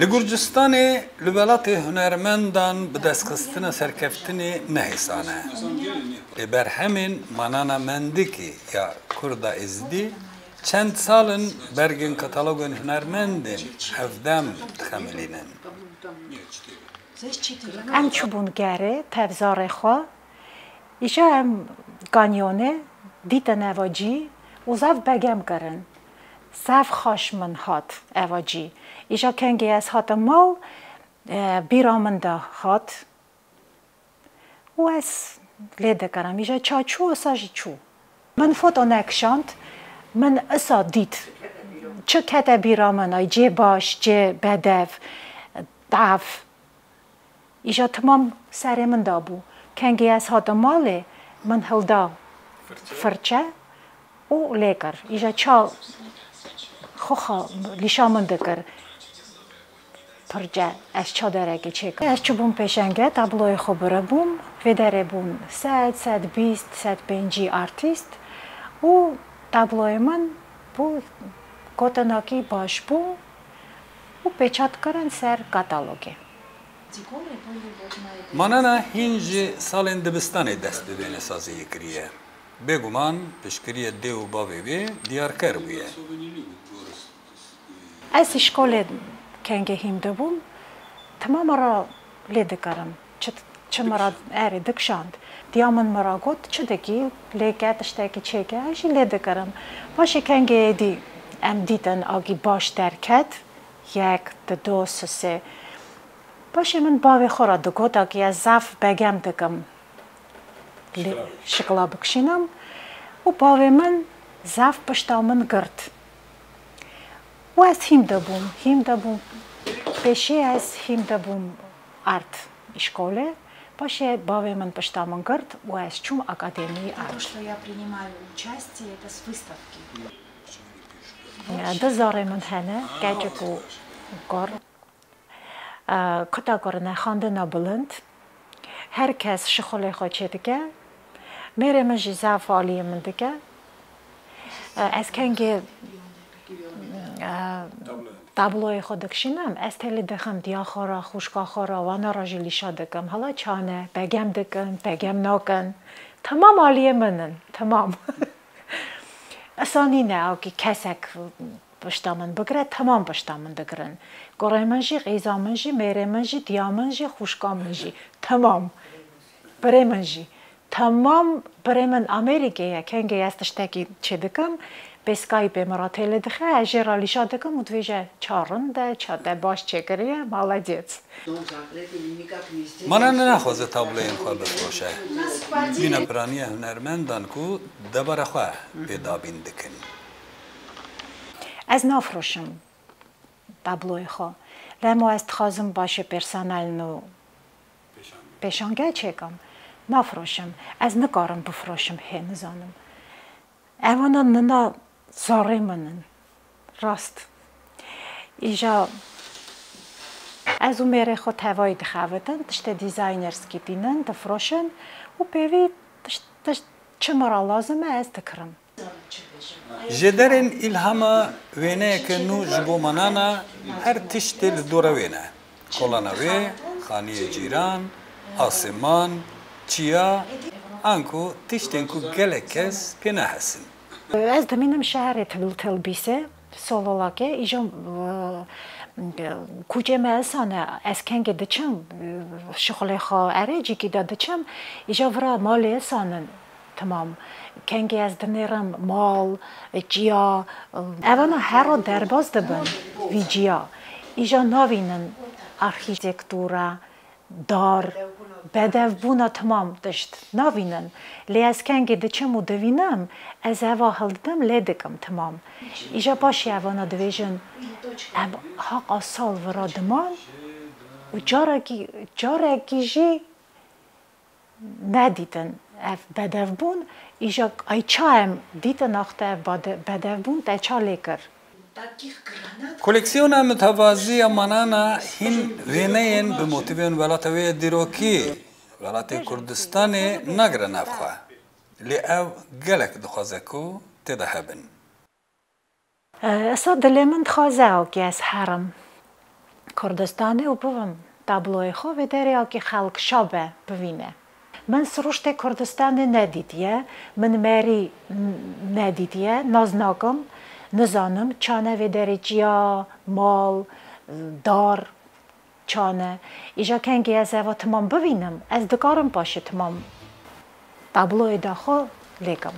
لگرجستانی لولات هنرمندان به دستخستن سرکفتنی نهیسانه. بر همین منانا مندیکی یا کرد ازدی چند سالن برگن کاتالوگن هنرمندن هفدم تخملینن. ام چوبونگره تفزار خوا ایشا ام گانیونه دیتن اواجی وزاف بگم کرن صف خاشمن هات اواجی ایشا کنگی از هات مال بیرامنده هات و از لیده کرم ایشا چاچو اساجی چو من فوتو نکشاند من اسا دیت چه کتا بیرامن ای جه باش جه بدف دف ایجا تمام سر من دابو کنگی از هات ماله من هلدا فرچه او لیکر ایجا چا خوخا لیشا من دکر پرجه از چا درگه چکر از چوبون پیشنگه تابلوی خبره بوم و داره بون 120 150 آرتیست و تابلوی من بو کتناکی باش بو و پیچات کرن سر کاتالوگه منانا هنج سالن دبستانی دست به wênesaziyê kiriye. Bêguman piştgiriya dê û bavê wê diyarker bûye. Ez îşkolê kengê hîm dibûm, tamam ra lê dikarim. Çi me ra erê dikşand. Diya min me ra got çi dikî lêke tiştekî çêke ez jî lê dikarim. Paşê kengê êdî em dîtin agî baş derket yek di do sê. باشه من باوی خورا دکوتا که از زف بگم دکم شکلا بکشینم و باوی من زف پشتا من گرد و از هیم دبوم پیشی از هیم دبوم آرت اشکوله باشه باوی من پشتا من گرد و از چوم اکادمی آرت Я принимаю участие, это с выставки. دزاره من هنه گجه کو گر کتاکارنه خواندن بلند هر کس شغل خودشه دیگه میره من جزا فعالی من دیگه از کنگه تابلوی خود کشینم از تلی دخم دیا خورا خوشکا خورا و نراجی لیشا دکم حالا چانه بگم دکن بگم ناکن تمام عالیه منن تمام اسانی نه او که کسک پشتامن بگره تمام پشتامن دگرن گره منجی غیزا منجی میره منجی دیا منجی خوشکا منجی تمام برای منجی تمام برای من امریکیه کنگه استشتکی چه دکم به سکایپ مراتل دخه اجرا لیشا دکم و دویجه چارنده چاته باش چکریه مالدیت من نخوازه تابلوین خواه بفروشه بینه پرانی هنرمندان کو دبر خواه پیدا بین دکن از نفروشم تابلوی خواه لما است خازم باشه پرسنل نو پیشانگه چکم نفروشم از نکارم بفروشم هی نزانم اوانا ننا زاره منن راست ایجا از اون میره خود هوایی دخوادن تشت دیزاینرز کی دینن دفروشن و پیوی تشت چه مرا لازمه از دکرم جدرن الهاما وینه که نو جبو منانا هر تشت لدوره وینه کلانا وی خانی جیران آسمان چیا آنکو تشتن کو گلکس پینه هستن از دمینم شهر تلبیسه سولالاکه ایجا کوچه ملسانه از کنگ دچم شغل خا ارجی که دادچم ایجا ورا مال سانن تمام کنگی از دنیرم مال جیا اوانا هر رو درباز دبن وی جیا ایجا نوینن آرکیتکتورا دار بدو بونا تمام داشت نوینن لی از کنگی دچم و دوینم از اوا هلدم لیدکم تمام ایجا باشی اوانا دویجن ام حقا سال ورا دمان و جارگی جی ندیدن بدو بون ایجا ای چایم دیدن اخته بدو بون تا چا لیکر کلکسیون متوازی منانا هین وینه‌ین به موتیوین ولاتوی دیروکی ولات کردستانی نگر نفخه لی او گلک دخوازه کو تدهبن اصلا دلی من خوازه او که از حرم Kurdistanê û bivim tabloyê xwe vê derê ki xelk şabe bivîne. Min siruştê Kurdistanê nedîtiye, min merî nedîtiye, naz nakim, nizanim çane vê derê çiya, mal, dar çane. Îja kengê ez eva timam bivînim, ez dikarim paşê timam tabloyê de xwe lêkim.